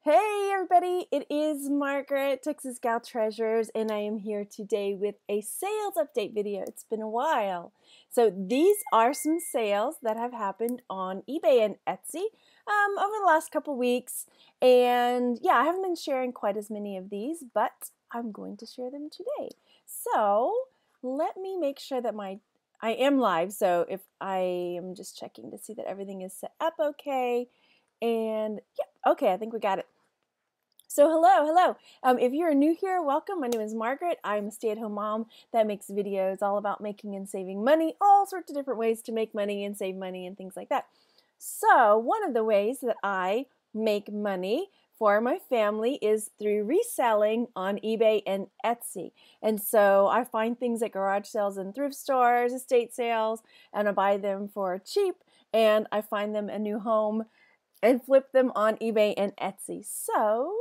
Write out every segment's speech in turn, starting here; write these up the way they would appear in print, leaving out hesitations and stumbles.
Hey everybody, it is Margaret, Texas Gal Treasures, and I am here today with a sales update video. It's been a while. So these are some sales that have happened on eBay and Etsy over the last couple weeks. And yeah, I haven't been sharing quite as many of these, but I'm going to share them today. So let me make sure that I am live. So if I am just checking to see that everything is set up okay. And yep, okay, I think we got it. So hello. If you're new here, welcome. My name is Margaret. I'm a stay-at-home mom that makes videos all about making and saving money, all sorts of different ways to make money and save money and things like that. So one of the ways that I make money for my family is through reselling on eBay and Etsy. And so I find things at garage sales and thrift stores, estate sales, and I buy them for cheap, and I find them a new home and flip them on eBay and Etsy. So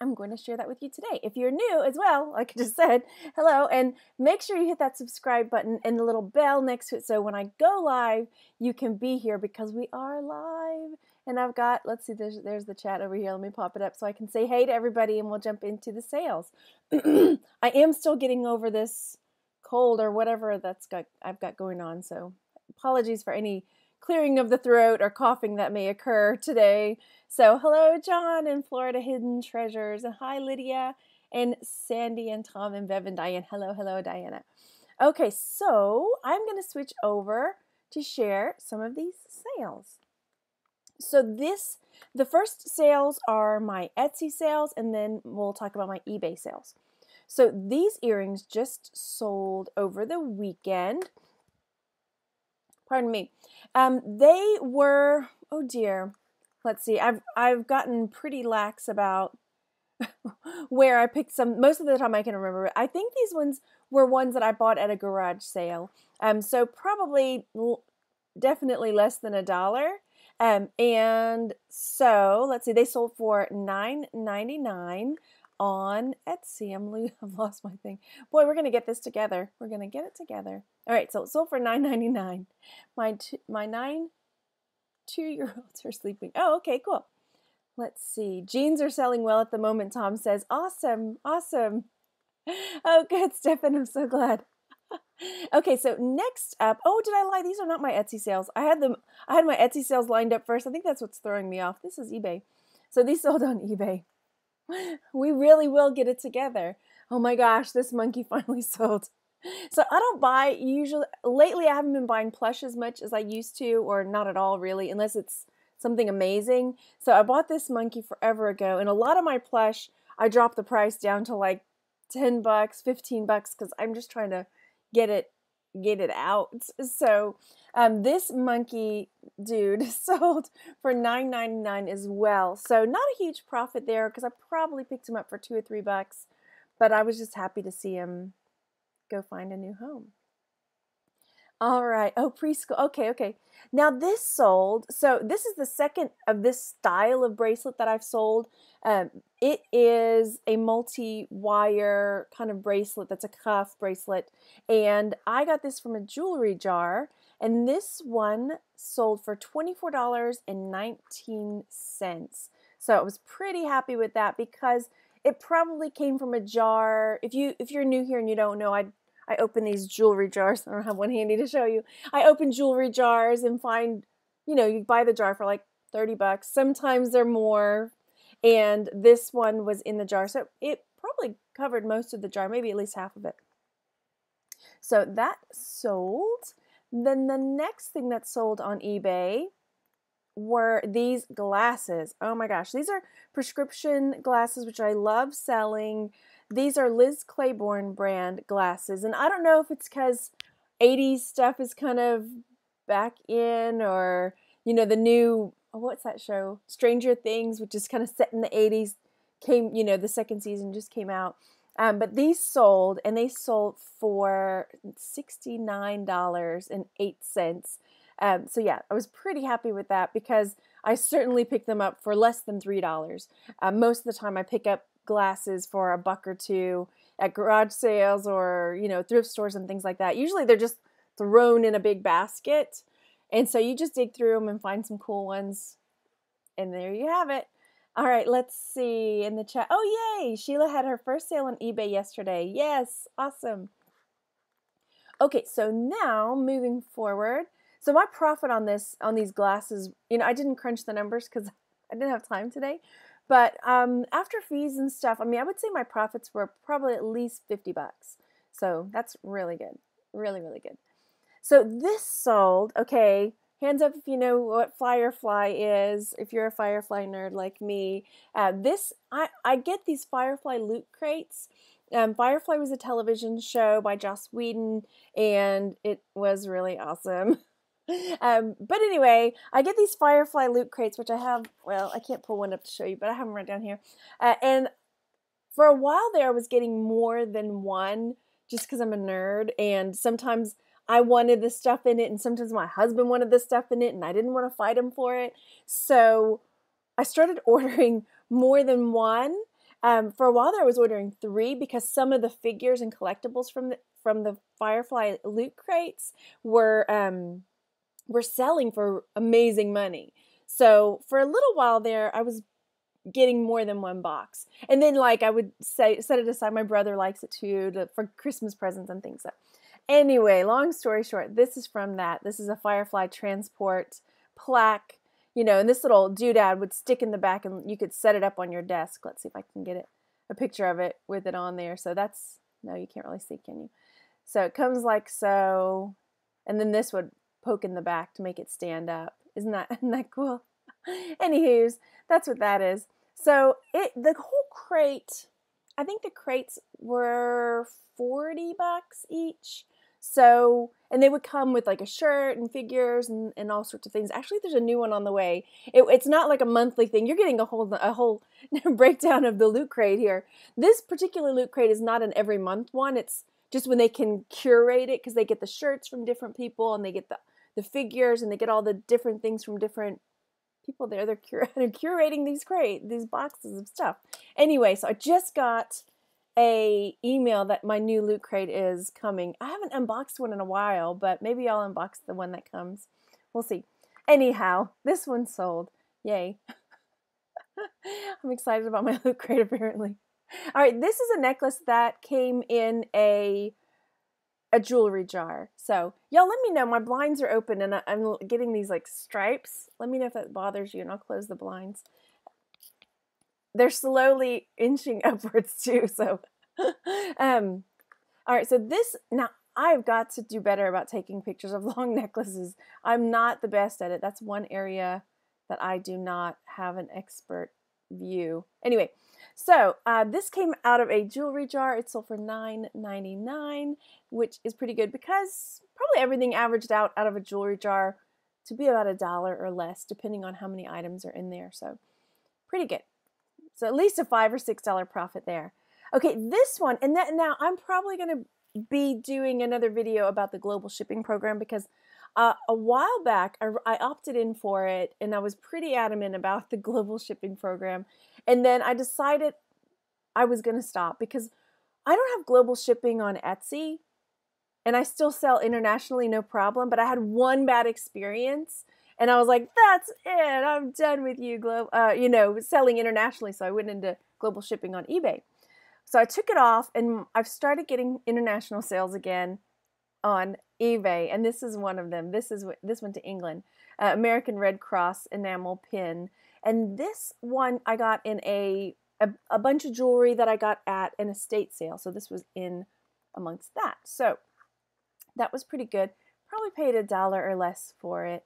I'm going to share that with you today. If you're new as well, like I just said, hello, and make sure you hit that subscribe button and the little bell next to it so when I go live, you can be here because we are live. And I've got, let's see, there's the chat over here. Let me pop it up so I can say hey to everybody and we'll jump into the sales. I am still getting over this cold or whatever I've got going on, so apologies for any clearing of the throat or coughing that may occur today. So hello, John in Florida Hidden Treasures, and hi, Lydia and Sandy and Tom and Bev and Diane. Hello, Diana. Okay, so I'm going to switch over to share some of these sales. So the first sales are my Etsy sales, and then we'll talk about my eBay sales. So these earrings just sold over the weekend. Pardon me. They were, oh dear, let's see, I've gotten pretty lax about where I picked some. Most of the time I can remember it. I think these ones were ones that I bought at a garage sale. So probably definitely less than $1. And so let's see, they sold for $9.99 on Etsy. I've lost my thing. Boy, we're gonna get this together. We're gonna get it together. All right, so it sold for $9.99. My 9 2-year-olds are sleeping. Oh, okay, cool. Let's see. Jeans are selling well at the moment, Tom says. Awesome. Oh, good, Stefan. I'm so glad. Okay, so next up, oh, did I lie? These are not my Etsy sales. I had my Etsy sales lined up first. I think that's what's throwing me off. This is eBay. So these sold on eBay. We really will get it together. Oh my gosh, this monkey finally sold. So I don't buy usually, lately I haven't been buying plush as much as I used to, or not at all really, unless it's something amazing. So I bought this monkey forever ago, and a lot of my plush, I dropped the price down to like $10, $15, because I'm just trying to get it out. So this monkey dude sold for $9.99 as well. So not a huge profit there because I probably picked him up for $2 or $3, but I was just happy to see him go find a new home. All right. Oh, preschool. Okay. Now this sold. So this is the second of this style of bracelet that I've sold. It is a multi-wire kind of bracelet that's a cuff bracelet. And I got this from a jewelry jar. And this one sold for $24.19. So I was pretty happy with that because it probably came from a jar. If you're new here and you don't know, I open these jewelry jars. I don't have one handy to show you. I open jewelry jars and find, you buy the jar for like $30. Sometimes they're more. And this one was in the jar. So it probably covered most of the jar, maybe at least half of it. So that sold. Then the next thing that sold on eBay were these glasses. Oh my gosh. These are prescription glasses, which I love selling. These are Liz Claiborne brand glasses. And I don't know if it's because 80s stuff is kind of back in, or, the new, what's that show? Stranger Things, which is kind of set in the 80s, came, the second season just came out. But these sold, and they sold for $69.08. So yeah, I was pretty happy with that because I certainly picked them up for less than $3. Most of the time I pick up glasses for $1 or $2 at garage sales or, thrift stores and things like that. Usually they're just thrown in a big basket. And so you just dig through them and find some cool ones. And there you have it. All right, let's see in the chat. Oh, yay! Sheila had her first sale on eBay yesterday. Yes, awesome. Okay, so now moving forward. So my profit on these glasses, I didn't crunch the numbers because I didn't have time today. But after fees and stuff, I would say my profits were probably at least 50 bucks. So that's really good. Really, really good. So this sold, okay, hands up if you know what Firefly is, if you're a Firefly nerd like me. I get these Firefly loot crates. Firefly was a television show by Joss Whedon, and it was really awesome. But anyway, I get these Firefly loot crates, which I have, well, I can't pull one up to show you, but I have them right down here. And for a while there, I was getting more than one just because I'm a nerd, and sometimes I wanted the stuff in it, and sometimes my husband wanted the stuff in it, and I didn't want to fight him for it. So I started ordering more than one. For a while there, I was ordering 3 because some of the figures and collectibles from the Firefly loot crates were selling for amazing money. So for a little while there, I was getting more than one box. And then I would set it aside. My brother likes it too for Christmas presents and things. So anyway, long story short, this is from that. This is a Firefly transport plaque, and this little doodad would stick in the back and you could set it up on your desk. Let's see if I can get a picture of it with it on there. So that's, no, you can't really see, can you? So it comes like so, and then this would poke in the back to make it stand up. Isn't that cool? Anywho's, that's what that is. So the whole crate, I think the crates were 40 bucks each. So, and they would come with a shirt and figures and all sorts of things. Actually, there's a new one on the way. It's not like a monthly thing. You're getting a whole breakdown of the loot crate here. This particular loot crate is not an every month one. It's just when they can curate it because they get the shirts from different people and they get the figures and they get all the different things from different people there. They're curating these boxes of stuff. Anyway, so I just got a email that my new loot crate is coming. I haven't unboxed one in a while, but maybe I'll unbox the one that comes. We'll see. Anyhow, this one sold. Yay. I'm excited about my loot crate apparently. All right, this is a necklace that came in a jewelry jar. So y'all let me know. My blinds are open and I'm getting these stripes. Let me know if that bothers you and I'll close the blinds. They're slowly inching upwards too. So, all right. So now I've got to do better about taking pictures of long necklaces. I'm not the best at it. That's one area that I do not have an expert view. Anyway, so this came out of a jewelry jar. It sold for $9.99, which is pretty good because probably everything averaged out of a jewelry jar to be about $1 or less, depending on how many items are in there. So pretty good. So at least a $5 or $6 profit there. Okay, this one, and now I'm probably going to be doing another video about the global shipping program because a while back I opted in for it and I was pretty adamant about the global shipping program. And then I decided I was going to stop because I don't have global shipping on Etsy and I still sell internationally, no problem. But I had one bad experience and I was like, that's it. I'm done with you, selling internationally. So I went into global shipping on eBay. So I took it off and I've started getting international sales again on eBay. And this is one of them. This went to England, American Red Cross enamel pin. And this one I got in a bunch of jewelry that I got at an estate sale. So this was in amongst that. So that was pretty good. Probably paid $1 or less for it.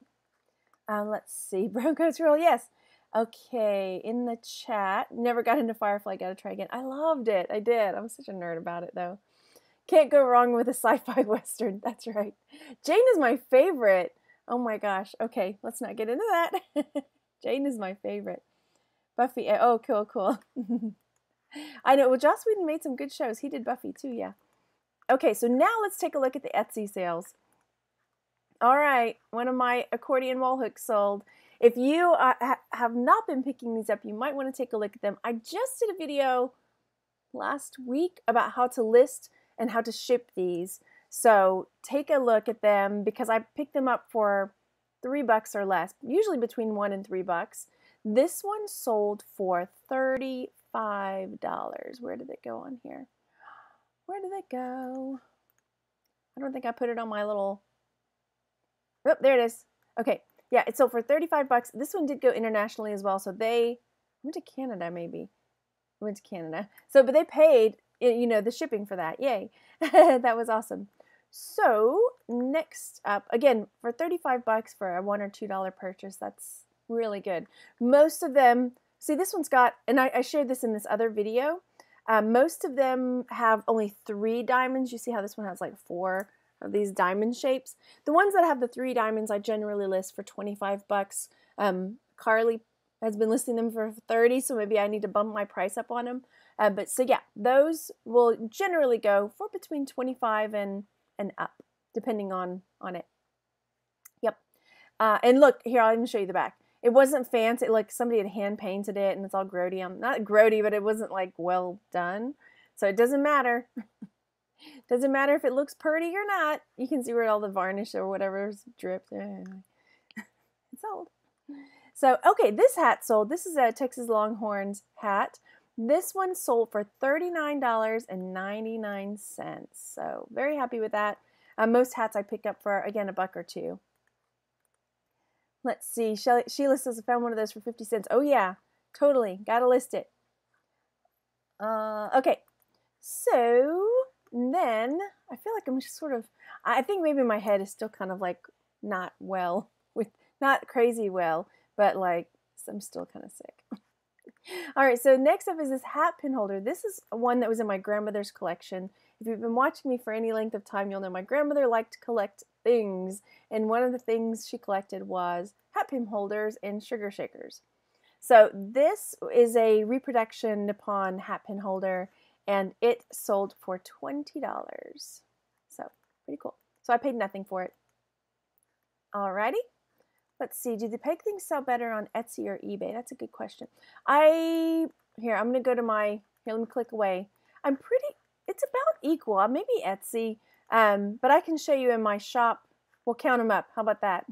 Let's see. Broncos roll. Yes. Okay. In the chat. Never got into Firefly. Got to try again. I loved it. I did. I'm such a nerd about it though. Can't go wrong with a sci-fi western. That's right. Jane is my favorite. Oh my gosh. Okay. Let's not get into that. Jane is my favorite. Buffy. Oh, cool. I know. Well, Joss Whedon made some good shows. He did Buffy too. Yeah. Okay. So now let's take a look at the Etsy sales. All right, one of my accordion wall hooks sold. If you have not been picking these up, you might want to take a look at them. I just did a video last week about how to list and how to ship these. So take a look at them because I picked them up for $3 or less, usually between $1 and $3. This one sold for $35. Where did it go on here? Where did it go? I don't think I put it on my little... Oh, there it is. Okay. Yeah, it sold for 35 bucks. This one did go internationally as well. So they went to Canada, maybe. Went to Canada. So, but they paid, you know, the shipping for that. Yay. That was awesome. So next up, again, for 35 bucks for a $1 or $2 purchase, that's really good. Most of them, see this one's got, and I shared this in this other video, most of them have only 3 diamonds. You see how this one has like 4 of these diamond shapes. The ones that have the 3 diamonds, I generally list for 25 bucks. Carly has been listing them for 30, so maybe I need to bump my price up on them. But so yeah, those will generally go for between 25 and up, depending on it. Yep. And look, here, I'll even show you the back. It wasn't fancy, like somebody had hand painted it and it's all grody. Not grody, but it wasn't like well done. So it doesn't matter. Doesn't matter if it looks pretty or not. You can see where all the varnish or whatever's dripped. It's sold. So, okay, this hat sold. This is a Texas Longhorns hat. This one sold for $39.99. So very happy with that. Most hats I pick up for, again, $1 or $2. Let's see. Sheila says I found one of those for 50 cents. Oh, yeah, totally. Got to list it. Okay. So then I feel like I'm just sort of, I think maybe my head is still kind of like not well, not crazy well, but like I'm still kind of sick. All right, so next up is this hat pin holder. This is one that was in my grandmother's collection. If you've been watching me for any length of time, you'll know my grandmother liked to collect things, and one of the things she collected was hat pin holders and sugar shakers. So this is a reproduction Nippon hat pin holder, and it sold for $20. So pretty cool. So I paid nothing for it. Alrighty. Let's see, do the peg things sell better on Etsy or eBay? That's a good question. Here, I'm going to go to my, here, let me click away. It's about equal, maybe Etsy, but I can show you in my shop. We'll count them up. How about that?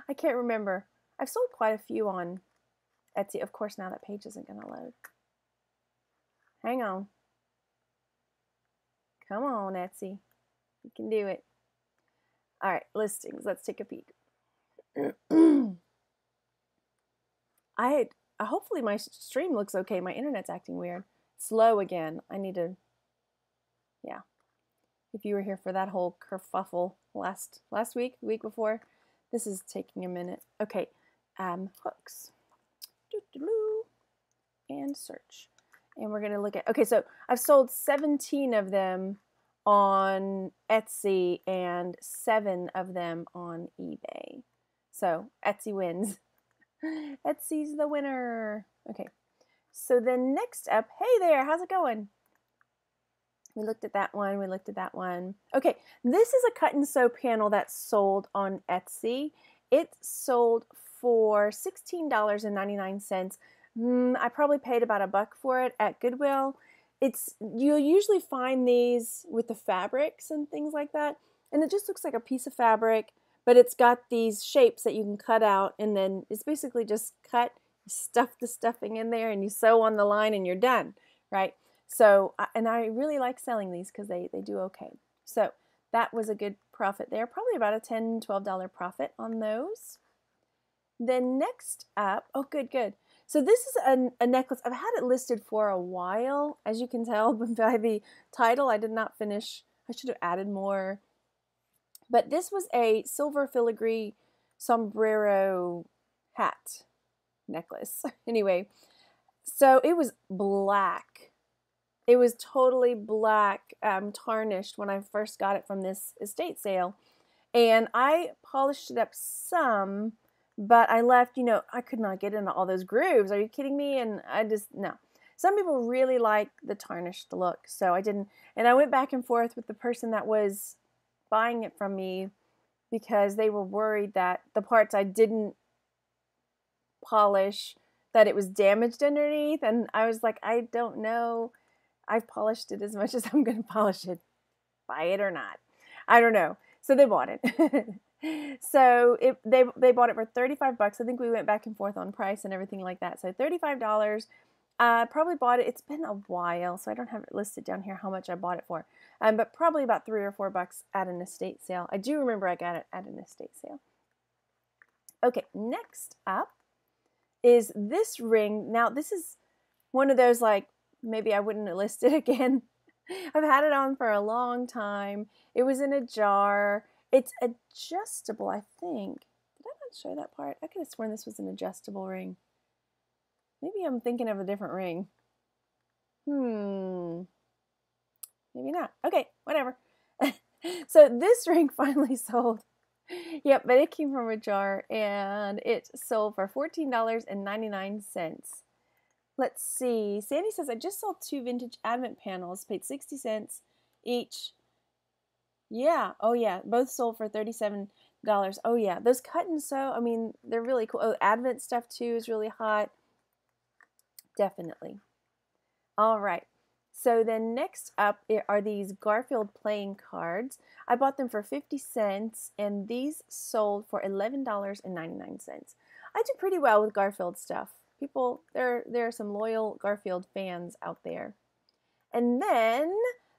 I can't remember. I've sold quite a few on Etsy. Of course, now that page isn't going to load. Hang on. Come on, Etsy. You can do it. All right, listings. Let's take a peek. Hopefully my stream looks okay. My internet's acting weird. Slow again. I need to, yeah. If you were here for that whole kerfuffle last week, the week before, this is taking a minute. Okay, hooks. And search. And we're gonna look at, okay, so I've sold 17 of them on Etsy and 7 of them on eBay. So Etsy wins. Etsy's the winner. Okay, so then next up, hey there, how's it going? We looked at that one, we looked at that one. Okay, this is a cut and sew panel that's sold on Etsy. It sold for $16.99. I probably paid about $1 for it at Goodwill. You'll usually find these with the fabrics and things like that, and it just looks like a piece of fabric, but it's got these shapes that you can cut out, and then it's basically just cut, stuff the stuffing in there, and you sew on the line, and you're done, right? So, and I really like selling these because they do okay. So that was a good profit there, probably about a $10, $12 profit on those. Then next up, oh, good. So this is a necklace. I've had it listed for a while, as you can tell by the title. I did not finish. I should have added more. But this was a silver filigree sombrero hat necklace. Anyway, so it was black. It was totally black, tarnished when I first got it from this estate sale. And I polished it up some, but I left, I could not get into all those grooves. Are you kidding me? And no. Some people really like the tarnished look, so I didn't. And I went back and forth with the person that was buying it from me because they were worried that the parts I didn't polish, that it was damaged underneath. And I was like, I don't know. I've polished it as much as I'm going to polish it. Buy it or not. I don't know. So they bought it. So they bought it for 35 bucks. I think we went back and forth on price and everything like that. So $35. Probably bought it. It's been a while, so I don't have it listed down here how much I bought it for. But probably about $3 or $4 at an estate sale. I do remember I got it at an estate sale. Okay, next up is this ring. Now this is one of those like maybe I wouldn't list it again. I've had it on for a long time. It was in a jar. It's adjustable, I think. Did I not show that part? I could have sworn this was an adjustable ring. Maybe I'm thinking of a different ring. Maybe not. Okay, whatever. So this ring finally sold. Yep, but it came from a jar and it sold for $14.99. Let's see. Sandy says, I just sold 2 vintage advent panels, paid 60 cents each. Yeah, oh yeah, both sold for $37. Oh yeah, those cut and sew, I mean, they're really cool. Oh, advent stuff too is really hot. Definitely. All right. So then next up are these Garfield playing cards. I bought them for 50 cents and these sold for $11.99. I do pretty well with Garfield stuff. People, there are some loyal Garfield fans out there. And then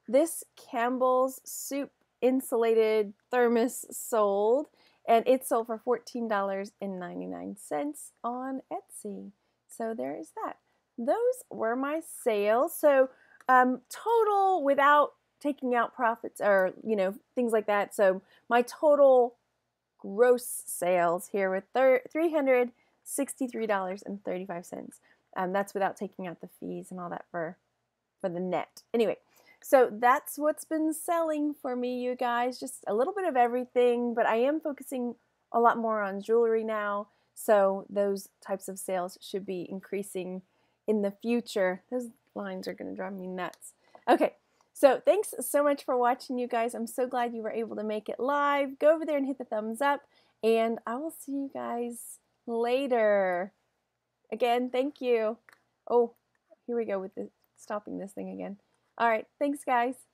this Campbell's soup insulated thermos sold and it sold for $14.99 on Etsy. So there is that. Those were my sales. So total without taking out profits or, you know, things like that. So my total gross sales here were $363.35. That's without taking out the fees and all that for the net. Anyway, so that's what's been selling for me, you guys. Just a little bit of everything, but I am focusing a lot more on jewelry now. So those types of sales should be increasing in the future. Those lines are going to drive me nuts. Okay, so thanks so much for watching, you guys. I'm so glad you were able to make it live. Go over there and hit the thumbs up, and I will see you guys later. Again, thank you. Oh, here we go with the stopping this thing again. All right, thanks, guys.